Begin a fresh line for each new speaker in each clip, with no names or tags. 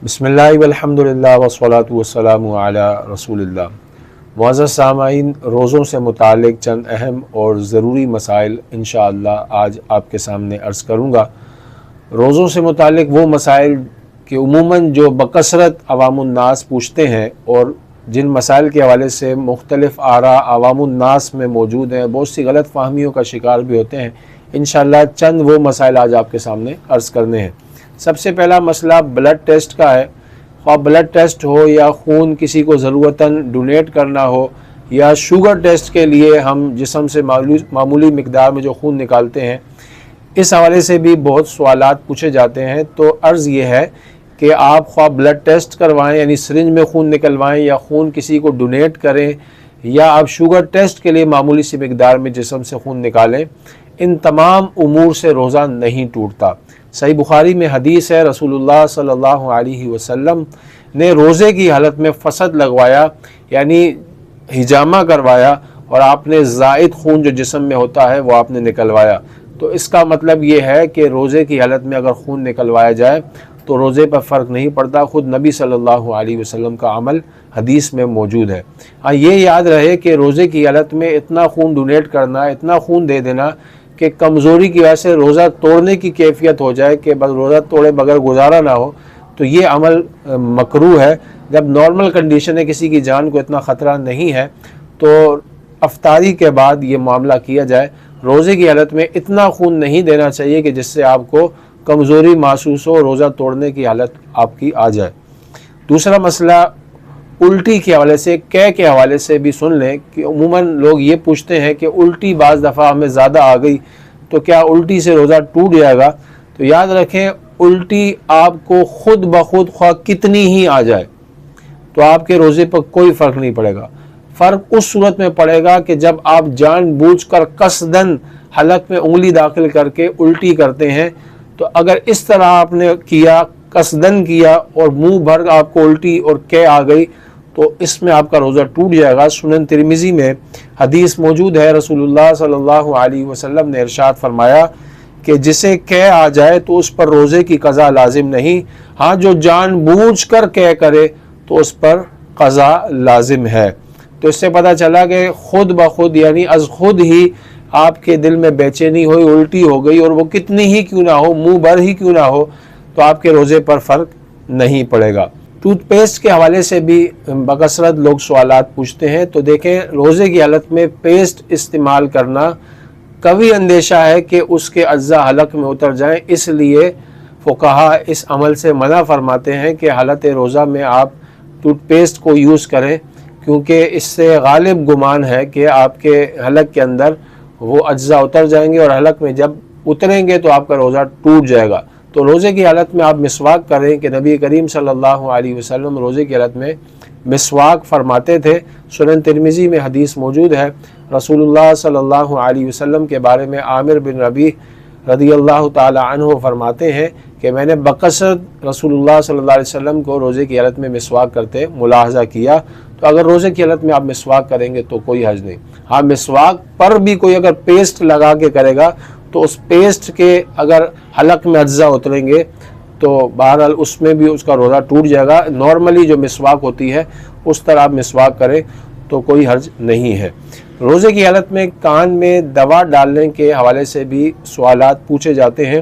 بسم اللہ والحمدللہ والصلاۃ والسلام علی رسول اللہ۔ معزز سامعین، روزوں سے متعلق چند اہم اور ضروری مسائل انشاءاللہ آج آپ کے سامنے عرض کروں گا۔ روزوں سے متعلق وہ مسائل کہ عموماً جو بکثرت عوام الناس پوچھتے ہیں اور جن مسائل کے حوالے سے مختلف آراء عوام الناس میں موجود ہیں، بہت سی غلط فہمیوں کا شکار بھی ہوتے ہیں۔ انشاءاللہ چند وہ مسائل آج آپ کے سامنے عرض کرنے ہیں۔ سب سے پہلا مسئلہ بلڈ ٹیسٹ کا ہے۔ خواہ بلڈ ٹیسٹ ہو یا خون کسی کو ضرورتاً ڈونیٹ کرنا ہو یا شوگر ٹیسٹ کے لیے ہم جسم سے معمولی مقدار میں جو خون نکالتے ہیں، اس حوالے سے بھی بہت سوالات پوچھے جاتے ہیں۔ تو عرض یہ ہے کہ آپ خواہ بلڈ ٹیسٹ کروائیں یعنی سرنج میں خون نکلوائیں یا خون کسی کو ڈونیٹ کریں یا آپ شوگر ٹیسٹ کے لیے معمولی سی مقدار میں جسم سے خون نکالیں، ان تمام امور سے روزہ نہیں ٹوٹتا۔ صحیح بخاری میں حدیث ہے، رسول اللہ صلی اللہ علیہ وسلم نے روزے کی حالت میں فسد لگوایا یعنی حجامہ کروایا اور آپ نے زائد خون جو جسم میں ہوتا ہے وہ آپ نے نکلوایا۔ تو اس کا مطلب یہ ہے کہ روزے کی حالت میں اگر خون نکلوایا جائے تو روزے پر فرق نہیں پڑتا، خود نبی صلی اللہ علیہ وسلم کا عمل حدیث میں موجود ہے۔ ہاں یہ یاد رہے کہ روزے کی حالت میں اتنا خون ڈونیٹ کرنا، اتنا خون دے دینا کہ کمزوری کی وجہ سے روزہ توڑنے کی کیفیت ہو جائے کہ بس روزہ توڑے بغیر گزارا نہ ہو، تو یہ عمل مکروہ ہے۔ جب نارمل کنڈیشن ہے، کسی کی جان کو اتنا خطرہ نہیں ہے، تو افطاری کے بعد یہ معاملہ کیا جائے۔ روزے کی حالت میں اتنا خون نہیں دینا چاہیے کہ جس سے آپ کو کمزوری محسوس ہو، روزہ توڑنے کی حالت آپ کی آ جائے۔ دوسرا مسئلہ الٹی کے حوالے سے، قے کے حوالے سے بھی سن لیں کہ عموماً لوگ یہ پوچھتے ہیں کہ الٹی بعض دفعہ ہمیں زیادہ آ گئی تو کیا الٹی سے روزہ ٹوٹ جائے گا؟ تو یاد رکھیں، الٹی آپ کو خود بخود خواہ کتنی ہی آ جائے تو آپ کے روزے پر کوئی فرق نہیں پڑے گا۔ فرق اس صورت میں پڑے گا کہ جب آپ جان بوجھ کر قصداً حلق میں انگلی داخل کر کے الٹی کرتے ہیں، تو اگر اس طرح آپ نے کیا، قصداً کیا اور منہ بھر آپ کو الٹی اور قے آ گئی تو اس میں آپ کا روزہ ٹوٹ جائے گا۔ سنن ترمذی میں حدیث موجود ہے، رسول اللہ صلی اللہ علیہ وسلم نے ارشاد فرمایا کہ جسے قے آ جائے تو اس پر روزے کی قضا لازم نہیں، ہاں جو جان بوجھ کر قے کرے تو اس پر قضا لازم ہے۔ تو اس سے پتہ چلا کہ خود بخود یعنی از خود ہی آپ کے دل میں بے چینی ہوئی، الٹی ہو گئی، اور وہ کتنی ہی کیوں نہ ہو، منہ بھر ہی کیوں نہ ہو، تو آپ کے روزے پر فرق نہیں پڑے گا۔ ٹوتھ پیسٹ کے حوالے سے بھی بکثرت لوگ سوالات پوچھتے ہیں۔ تو دیکھیں، روزے کی حالت میں پیسٹ استعمال کرنا قوی اندیشہ ہے کہ اس کے اجزاء حلق میں اتر جائیں، اس لیے فقہا اس عمل سے منع فرماتے ہیں کہ حالت روزہ میں آپ ٹوتھ پیسٹ کو یوز کریں، کیونکہ اس سے غالب گمان ہے کہ آپ کے حلق کے اندر وہ اجزاء اتر جائیں گے اور حلق میں جب اتریں گے تو آپ کا روزہ ٹوٹ جائے گا۔ تو روزے کی حالت میں آپ مسواک کریں کہ نبی کریم صلی اللہ علیہ وسلم روزے کی حالت میں مسواک فرماتے تھے۔ سنن ترمذی میں حدیث موجود ہے، رسول اللہ صلی اللہ علیہ وسلم کے بارے میں عامر بن ربیع رضی اللہ تعالی عنہ فرماتے ہیں کہ میں نے بکثرت رسول اللہ صلی اللہ علیہ وسلم کو روزے کی حالت میں مسواک کرتے ملاحظہ کیا۔ تو اگر روزے کی حالت میں آپ مسواک کریں گے تو کوئی حرج نہیں۔ ہاں مسواک پر بھی کوئی اگر پیسٹ لگا کے کرے گا تو اس پیسٹ کے اگر حلق میں اجزاء اتریں گے تو بہرحال اس میں بھی اس کا روزہ ٹوٹ جائے گا۔ نارملی جو مسواک ہوتی ہے اس طرح آپ مسواک کریں تو کوئی حرج نہیں ہے۔ روزے کی حالت میں کان میں دوا ڈالنے کے حوالے سے بھی سوالات پوچھے جاتے ہیں۔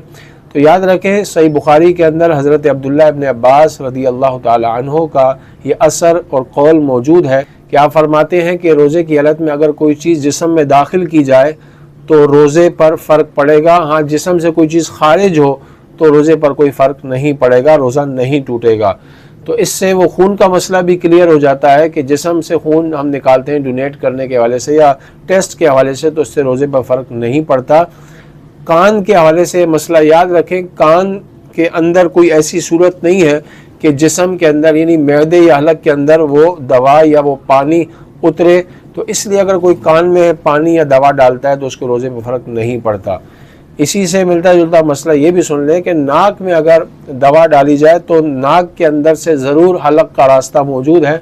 تو یاد رکھیں، صحیح بخاری کے اندر حضرت عبداللہ ابن عباس رضی اللہ تعالی عنہ کا یہ اثر اور قول موجود ہے کہ آپ فرماتے ہیں کہ روزے کی حالت میں اگر کوئی چیز جسم میں داخل کی جائے تو روزے پر فرق پڑے گا، ہاں جسم سے کوئی چیز خارج ہو تو روزے پر کوئی فرق نہیں پڑے گا، روزہ نہیں ٹوٹے گا۔ تو اس سے وہ خون کا مسئلہ بھی کلیئر ہو جاتا ہے کہ جسم سے خون ہم نکالتے ہیں ڈونیٹ کرنے کے حوالے سے یا ٹیسٹ کے حوالے سے، تو اس سے روزے پر فرق نہیں پڑتا۔ کان کے حوالے سے مسئلہ یاد رکھیں، کان کے اندر کوئی ایسی صورت نہیں ہے کہ جسم کے اندر یعنی معدے یا حلق کے اندر وہ دوا یا وہ پانی اترے، تو اس لیے اگر کوئی کان میں پانی یا دوا ڈالتا ہے تو اس کے روزے میں فرق نہیں پڑتا۔ اسی سے ملتا جلتا مسئلہ یہ بھی سن لیں کہ ناک میں اگر دوا ڈالی جائے تو ناک کے اندر سے ضرور حلق کا راستہ موجود ہے،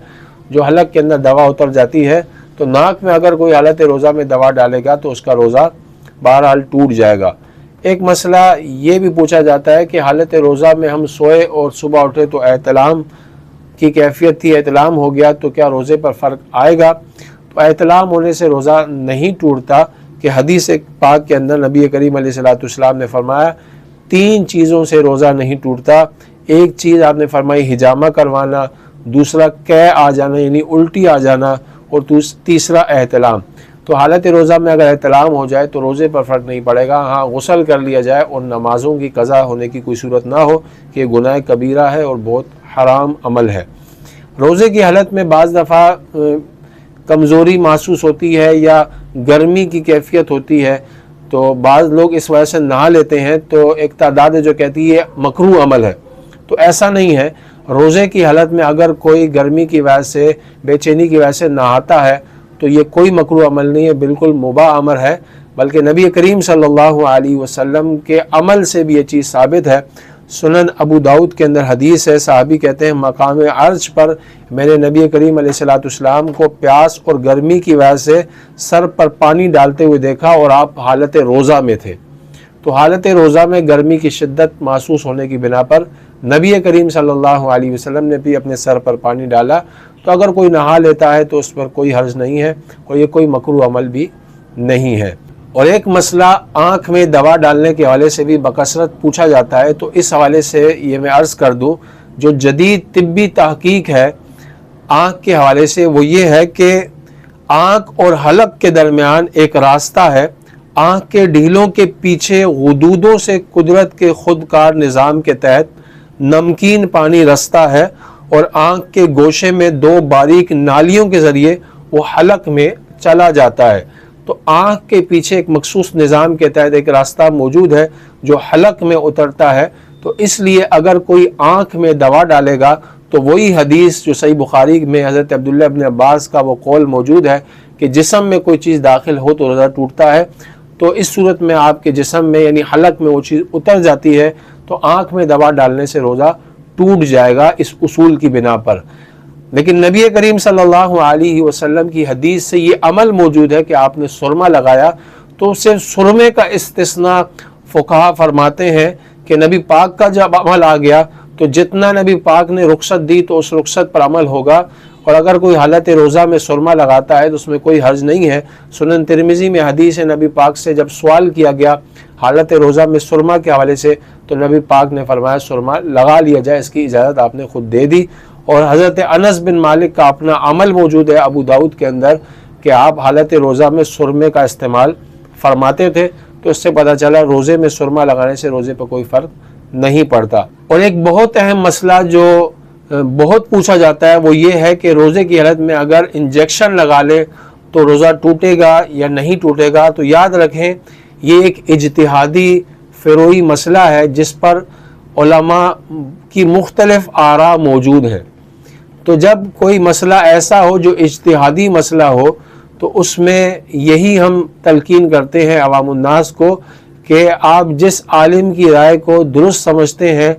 جو حلق کے اندر دوا اتر جاتی ہے، تو ناک میں اگر کوئی حالت روزہ میں دوا ڈالے گا تو اس کا روزہ بہرحال ٹوٹ جائے گا۔ ایک مسئلہ یہ بھی پوچھا جاتا ہے کہ حالت روزہ میں ہم سوئے اور صبح اٹھے تو احتلام کی کیفیت تھی، احتلام ہو گیا تو کیا روزے پر فرق آئے گا؟ تو احتلام ہونے سے روزہ نہیں ٹوٹتا، کہ حدیث پاک کے اندر نبی کریم علیہ السلام نے فرمایا 3 چیزوں سے روزہ نہیں ٹوٹتا۔ ایک چیز آپ نے فرمائی حجامہ کروانا، دوسرا قے آ جانا یعنی الٹی آ جانا، اور تیسرا احتلام۔ تو حالت روزہ میں اگر احتلام ہو جائے تو روزے پر فرق نہیں پڑے گا، ہاں غسل کر لیا جائے اور نمازوں کی قضا ہونے کی کوئی صورت نہ ہو کہ یہ گناہ کبیرہ ہے اور بہت حرام عمل ہے۔ روزے کی حالت میں بعض دفعہ کمزوری محسوس ہوتی ہے یا گرمی کی کیفیت ہوتی ہے، تو بعض لوگ اس وجہ سے نہا لیتے ہیں، تو ایک تعداد جو کہتی ہے مکروہ عمل ہے، تو ایسا نہیں ہے۔ روزے کی حالت میں اگر کوئی گرمی کی وجہ سے، بے چینی کی وجہ سے نہاتا ہے تو یہ کوئی مکروہ عمل نہیں ہے، بالکل مباح امر ہے، بلکہ نبی کریم صلی اللہ علیہ وسلم کے عمل سے بھی یہ چیز ثابت ہے۔ سنن ابو داؤد کے اندر حدیث ہے، صحابی کہتے ہیں مقام عرج پر میں نے نبی کریم علیہ السلام کو پیاس اور گرمی کی وجہ سے سر پر پانی ڈالتے ہوئے دیکھا اور آپ حالت روزہ میں تھے۔ تو حالت روزہ میں گرمی کی شدت محسوس ہونے کی بنا پر نبی کریم صلی اللہ علیہ وسلم نے بھی اپنے سر پر پانی ڈالا، تو اگر کوئی نہا لیتا ہے تو اس پر کوئی حرج نہیں ہے اور یہ کوئی مکروہ عمل بھی نہیں ہے۔ اور ایک مسئلہ آنکھ میں دوا ڈالنے کے حوالے سے بھی بکثرت پوچھا جاتا ہے، تو اس حوالے سے یہ میں عرض کر دوں، جو جدید طبی تحقیق ہے آنکھ کے حوالے سے وہ یہ ہے کہ آنکھ اور حلق کے درمیان ایک راستہ ہے، آنکھ کے ڈھیلوں کے پیچھے غدودوں سے قدرت کے خودکار نظام کے تحت نمکین پانی رستا ہے اور آنکھ کے گوشے میں 2 باریک نالیوں کے ذریعے وہ حلق میں چلا جاتا ہے۔ تو آنکھ کے پیچھے ایک مخصوص نظام کے تحت ایک راستہ موجود ہے جو حلق میں اترتا ہے، تو اس لیے اگر کوئی آنکھ میں دوا ڈالے گا تو وہی حدیث جو صحیح بخاری میں حضرت عبداللہ ابن عباس کا وہ قول موجود ہے کہ جسم میں کوئی چیز داخل ہو تو روزہ ٹوٹتا ہے، تو اس صورت میں آپ کے جسم میں یعنی حلق میں وہ چیز اتر جاتی ہے تو آنکھ میں دوا ڈالنے سے روزہ ٹوٹ جائے گا اس اصول کی بنا پر۔ لیکن نبی کریم صلی اللہ علیہ وسلم کی حدیث سے یہ عمل موجود ہے کہ آپ نے سرما لگایا، تو صرف سرمے کا استثناء فقہا فرماتے ہیں کہ نبی پاک کا جب عمل آ گیا تو جتنا نبی پاک نے رخصت دی تو اس رخصت پر عمل ہوگا، اور اگر کوئی حالت روزہ میں سرما لگاتا ہے تو اس میں کوئی حرج نہیں ہے۔ سنن ترمذی میں حدیث ہے، نبی پاک سے جب سوال کیا گیا حالت روزہ میں سرما کے حوالے سے تو نبی پاک نے فرمایا سرما لگا لیا جائے، اس کی اجازت آپ نے خود دے دی۔ اور حضرت انس بن مالک کا اپنا عمل موجود ہے ابو داؤد کے اندر کہ آپ حالت روزہ میں سرمے کا استعمال فرماتے تھے، تو اس سے پتہ چلا روزے میں سرما لگانے سے روزے پر کوئی فرق نہیں پڑتا۔ اور ایک بہت اہم مسئلہ جو بہت پوچھا جاتا ہے وہ یہ ہے کہ روزے کی حالت میں اگر انجیکشن لگا لے تو روزہ ٹوٹے گا یا نہیں ٹوٹے گا؟ تو یاد رکھیں یہ ایک اجتہادی فروعی مسئلہ ہے جس پر علماء کی مختلف آراء موجود ہیں۔ تو جب کوئی مسئلہ ایسا ہو جو اجتہادی مسئلہ ہو تو اس میں یہی ہم تلقین کرتے ہیں عوام الناس کو کہ آپ جس عالم کی رائے کو درست سمجھتے ہیں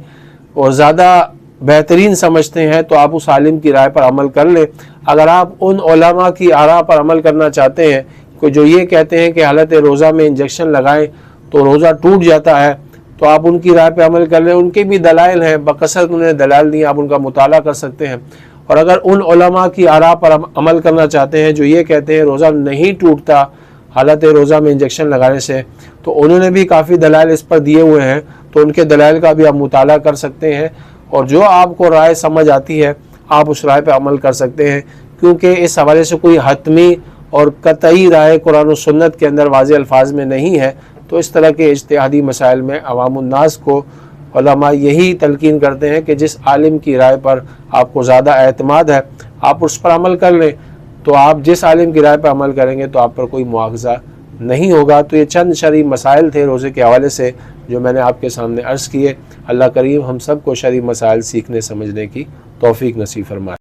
اور زیادہ بہترین سمجھتے ہیں تو آپ اس عالم کی رائے پر عمل کر لیں۔ اگر آپ ان علماء کی آراء پر عمل کرنا چاہتے ہیں کہ جو یہ کہتے ہیں کہ حالت روزہ میں انجیکشن لگائیں تو روزہ ٹوٹ جاتا ہے، تو آپ ان کی رائے پہ عمل کر لیں، ان کے بھی دلائل ہیں، بکثرت انہوں نے دلائل دی، آپ ان کا مطالعہ کر سکتے ہیں۔ اور اگر ان علماء کی آراء پر عمل کرنا چاہتے ہیں جو یہ کہتے ہیں روزہ نہیں ٹوٹتا حالت روزہ میں انجیکشن لگانے سے، تو انہوں نے بھی کافی دلائل اس پر دیے ہوئے ہیں، تو ان کے دلائل کا بھی آپ مطالعہ کر سکتے ہیں، اور جو آپ کو رائے سمجھ آتی ہے آپ اس رائے پہ عمل کر سکتے ہیں، کیونکہ اس حوالے سے کوئی حتمی اور قطعی رائے قرآن و سنت کے اندر واضح الفاظ میں نہیں ہے۔ تو اس طرح کے اجتہادی مسائل میں عوام الناس کو علماء یہی تلقین کرتے ہیں کہ جس عالم کی رائے پر آپ کو زیادہ اعتماد ہے آپ اس پر عمل کر لیں، تو آپ جس عالم کی رائے پر عمل کریں گے تو آپ پر کوئی مواخذہ نہیں ہوگا۔ تو یہ چند شرعی مسائل تھے روزے کے حوالے سے جو میں نے آپ کے سامنے عرض کیے۔ اللہ کریم ہم سب کو شرعی مسائل سیکھنے سمجھنے کی توفیق نصیب فرمائے۔